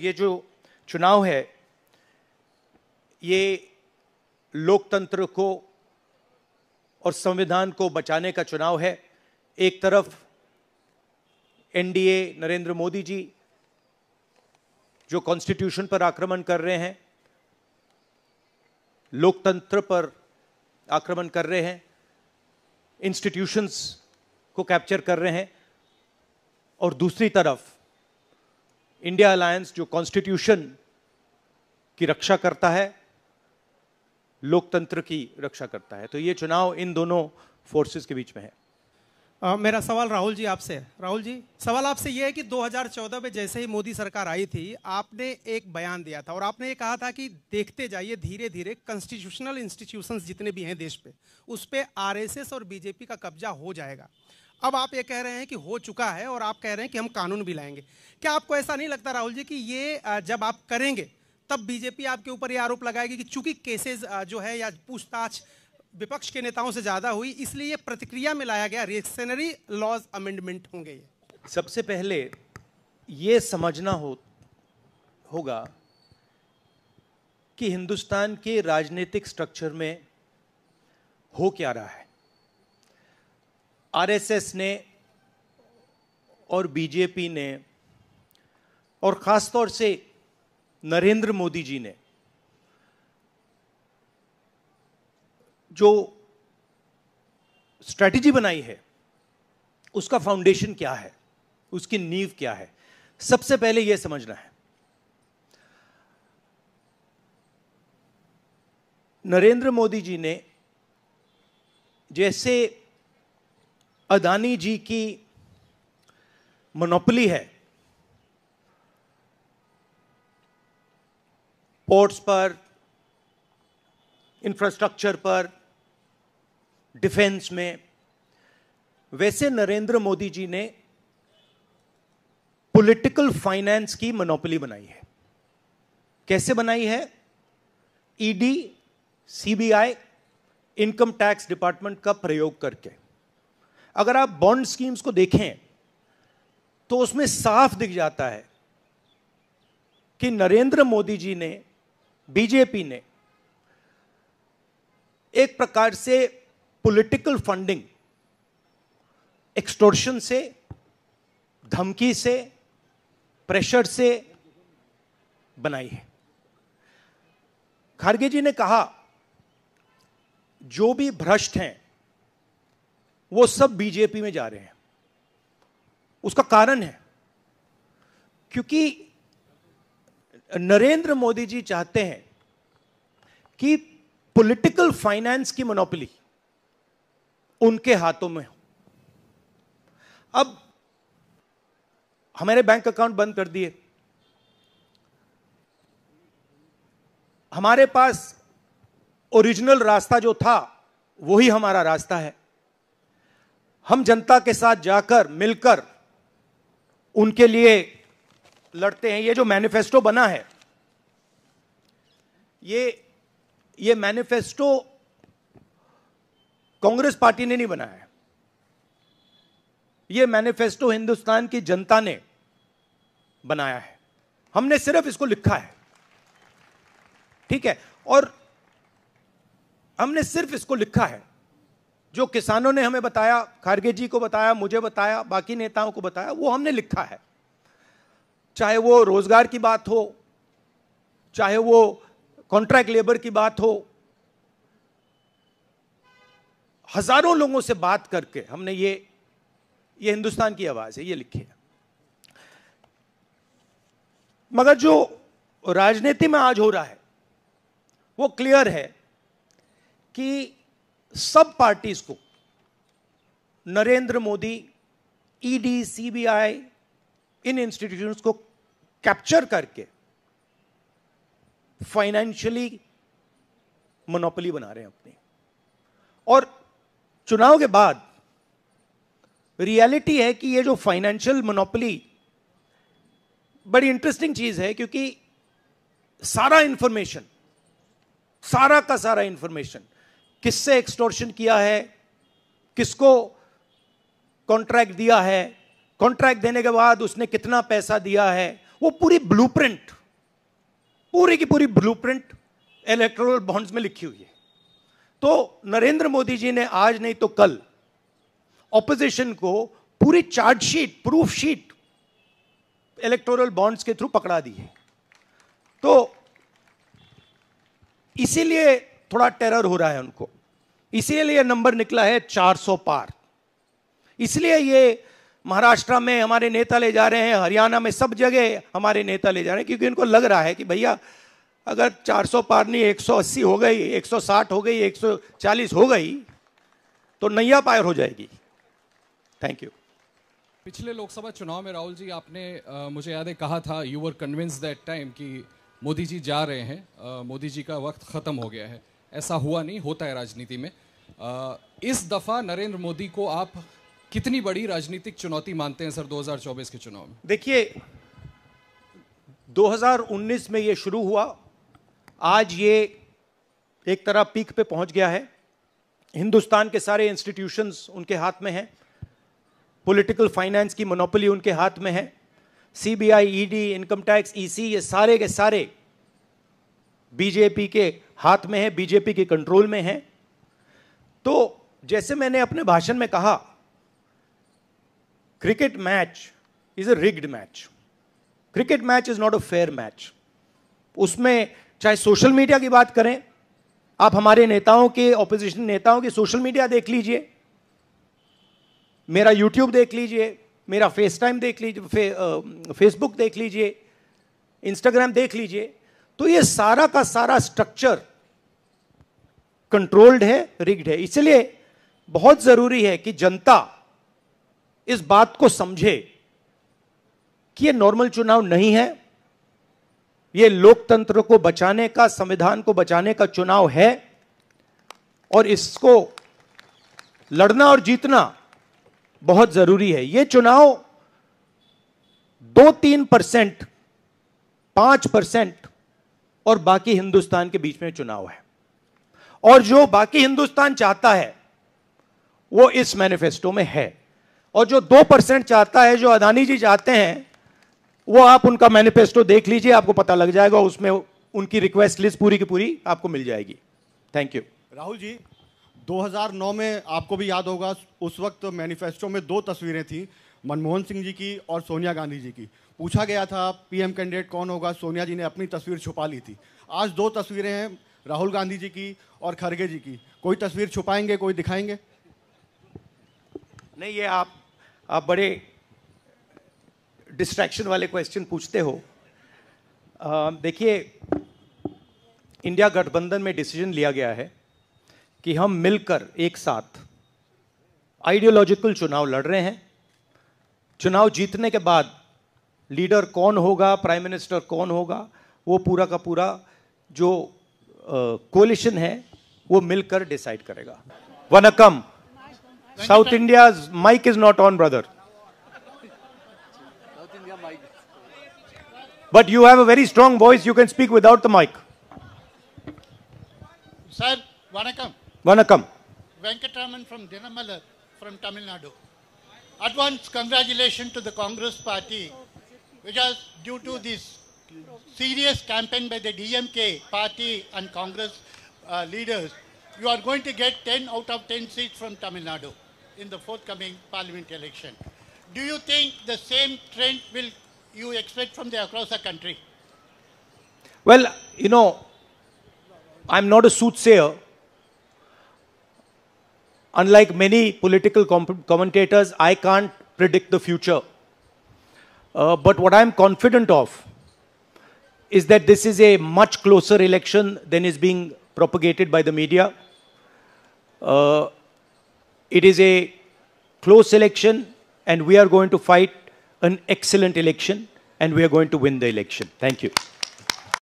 ये जो चुनाव है ये लोकतंत्र को और संविधान को बचाने का चुनाव है। एक तरफ एनडीए नरेंद्र मोदी जी जो कॉन्स्टिट्यूशन पर आक्रमण कर रहे हैं, लोकतंत्र पर आक्रमण कर रहे हैं, इंस्टीट्यूशंस को कैप्चर कर रहे हैं, और दूसरी तरफ इंडिया अलायंस जो कॉन्स्टिट्यूशन की रक्षा करता है, लोकतंत्र की रक्षा करता है। तो ये चुनाव इन दोनों फोर्सेस के बीच में है। मेरा सवाल राहुल जी आपसे है। राहुल जी, सवाल आपसे यह है कि 2014 में जैसे ही मोदी सरकार आई थी, आपने एक बयान दिया था और आपने ये कहा था कि देखते जाइए धीरे धीरे कॉन्स्टिट्यूशनल इंस्टीट्यूशंस जितने भी हैं देश पे, उस पे आरएसएस और बीजेपी का कब्जा हो जाएगा। अब आप ये कह रहे हैं कि हो चुका है और आप कह रहे हैं कि हम कानून भी लाएंगे। क्या आपको ऐसा नहीं लगता राहुल जी कि ये जब आप करेंगे तब बीजेपी आपके ऊपर ये आरोप लगाएगी कि चूंकि केसेस जो है या पूछताछ विपक्ष के नेताओं से ज्यादा हुई, इसलिए ये प्रतिक्रिया में लाया गया रिएक्शनरी लॉज अमेंडमेंट होंगे? ये सबसे पहले ये समझना होगा कि हिंदुस्तान के राजनीतिक स्ट्रक्चर में हो क्या रहा है। आरएसएस ने और बीजेपी ने और खासतौर से नरेंद्र मोदी जी ने जो स्ट्रैटेजी बनाई है, उसका फाउंडेशन क्या है, उसकी नींव क्या है, सबसे पहले यह समझना है। नरेंद्र मोदी जी ने जैसे अदानी जी की मोनोपोली है पोर्ट्स पर, इंफ्रास्ट्रक्चर पर, डिफेंस में, वैसे नरेंद्र मोदी जी ने पॉलिटिकल फाइनेंस की मोनोपोली बनाई है। कैसे बनाई है? ED, CBI, income tax department का प्रयोग करके। अगर आप बॉन्ड स्कीम्स को देखें तो उसमें साफ दिख जाता है कि नरेंद्र मोदी जी ने, बीजेपी ने एक प्रकार से पॉलिटिकल फंडिंग एक्सटॉर्शन से, धमकी से, प्रेशर से बनाई है। खारगे जी ने कहा जो भी भ्रष्ट हैं वो सब बीजेपी में जा रहे हैं। उसका कारण है क्योंकि नरेंद्र मोदी जी चाहते हैं कि पॉलिटिकल फाइनेंस की मोनोपोली उनके हाथों में हो। अब हमारे बैंक अकाउंट बंद कर दिए, हमारे पास ओरिजिनल रास्ता जो था वही हमारा रास्ता है। हम जनता के साथ जाकर मिलकर उनके लिए लड़ते हैं। ये जो मैनिफेस्टो बना है, ये मैनिफेस्टो कांग्रेस पार्टी ने नहीं बनाया है। ये मैनिफेस्टो हिंदुस्तान की जनता ने बनाया है। हमने सिर्फ इसको लिखा है, ठीक है, और हमने सिर्फ इसको लिखा है। जो किसानों ने हमें बताया, खारगे जी को बताया, मुझे बताया, बाकी नेताओं को बताया, वो हमने लिखा है। चाहे वो रोजगार की बात हो, चाहे वो कॉन्ट्रैक्ट लेबर की बात हो, हजारों लोगों से बात करके हमने ये हिंदुस्तान की आवाज है, ये लिखी है। मगर जो राजनीति में आज हो रहा है वो क्लियर है कि सब पार्टीज को नरेंद्र मोदी, ईडी, सीबीआई, इन इंस्टीट्यूशंस को कैप्चर करके फाइनेंशियली मोनोपोली बना रहे हैं अपनी। और चुनाव के बाद रियलिटी है कि ये जो फाइनेंशियल मोनोपोली बड़ी इंटरेस्टिंग चीज है, क्योंकि सारा इंफॉर्मेशन, सारा का सारा इंफॉर्मेशन, किससे एक्सटॉर्शन किया है, किसको कॉन्ट्रैक्ट दिया है, कॉन्ट्रैक्ट देने के बाद उसने कितना पैसा दिया है, वो पूरी ब्लूप्रिंट, पूरी की पूरी ब्लूप्रिंट इलेक्टोरल बॉन्ड्स में लिखी हुई है। तो नरेंद्र मोदी जी ने आज नहीं तो कल ऑपोजिशन को पूरी chargesheet, proof sheet electoral bonds के थ्रू पकड़ा दी है। तो इसीलिए थोड़ा टेरर हो रहा है उनको, इसीलिए नंबर निकला है 400 पार। इसलिए ये महाराष्ट्र में हमारे नेता ले जा रहे हैं, हरियाणा में सब जगह हमारे नेता ले जा रहे हैं, क्योंकि इनको लग रहा है कि भैया अगर 400 पार नहीं 180 हो गई, 160 हो गई, 140 हो गई तो नैया पार हो जाएगी। Thank you. पिछले लोकसभा चुनाव में राहुल जी आपने मुझे याद है कहा था, you were convinced that time कि मोदी जी जा रहे हैं, मोदी जी का वक्त खत्म हो गया है। ऐसा हुआ नहीं, होता है राजनीति में। इस दफा नरेंद्र मोदी को आप कितनी बड़ी राजनीतिक चुनौती मानते हैं सर 2024 के चुनाव में? देखिए 2019 में ये शुरू हुआ, आज ये एक तरह पीक पे पहुंच गया है। हिंदुस्तान के सारे इंस्टीट्यूशंस उनके हाथ में हैं, पॉलिटिकल फाइनेंस की मोनोपोली उनके हाथ में है, CBI, ED, income tax, EC, ये सारे के सारे बीजेपी के हाथ में है, बीजेपी के कंट्रोल में है। तो जैसे मैंने अपने भाषण में कहा, cricket match is a rigged match. Cricket match is not a fair match. उसमें चाहे सोशल मीडिया की बात करें, आप हमारे नेताओं के, ऑपोजिशन नेताओं के सोशल मीडिया देख लीजिए, मेरा यूट्यूब देख लीजिए, मेरा फेस टाइम देख लीजिए, फेसबुक देख लीजिए, इंस्टाग्राम देख लीजिए, तो ये सारा का सारा स्ट्रक्चर कंट्रोल्ड है, रिग्ड है। इसलिए बहुत जरूरी है कि जनता इस बात को समझे कि ये नॉर्मल चुनाव नहीं है, ये लोकतंत्र को बचाने का, संविधान को बचाने का चुनाव है, और इसको लड़ना और जीतना बहुत जरूरी है। ये चुनाव 2-3%, 5% और बाकी हिंदुस्तान के बीच में चुनाव है, और जो बाकी हिंदुस्तान चाहता है वो इस मैनिफेस्टो में है, और जो 2% चाहता है, जो अदानी जी चाहते हैं, वो आप उनका मैनिफेस्टो देख लीजिए, आपको पता लग जाएगा, उसमें उनकी रिक्वेस्ट लिस्ट पूरी की पूरी आपको मिल जाएगी। Thank you. राहुल जी, 2009 में आपको भी याद होगा, उस वक्त मैनिफेस्टो में 2 तस्वीरें थी, मनमोहन सिंह जी की और सोनिया गांधी जी की। पूछा गया था पीएम कैंडिडेट कौन होगा, सोनिया जी ने अपनी तस्वीर छुपा ली थी। आज 2 तस्वीरें हैं, राहुल गांधी जी की और खड़गे जी की। कोई तस्वीर छुपाएंगे, कोई दिखाएंगे? नहीं, ये आप बड़े डिस्ट्रैक्शन वाले क्वेश्चन पूछते हो। देखिए, इंडिया गठबंधन में डिसीजन लिया गया है कि हम मिलकर एक साथ आइडियोलॉजिकल चुनाव लड़ रहे हैं। चुनाव जीतने के बाद लीडर कौन होगा, प्राइम मिनिस्टर कौन होगा, वो पूरा का पूरा जो कोलिशन है वो मिलकर डिसाइड करेगा। Vanakkam. South India's mic is not on, brother. But you have a very strong voice. You can speak without the mic. Sir, Vanakkam. Vanakkam. Venkatraman from Dinamalar from Tamil Nadu. Advance congratulations to the Congress party, which was due to this serious campaign by the DMK party and Congress leaders. You are going to get 10 out of 10 seats from Tamil Nadu in the forthcoming parliament election. Do you think the same trend will you expect from the across the country? Well, you know, I'm not a soothsayer. Unlike many political commentators, I can't predict the future. But what I'm confident of is that this is a much closer election than is being propagated by the media. It is a close election, and we are going to fight an excellent election, and we are going to win the election. Thank you.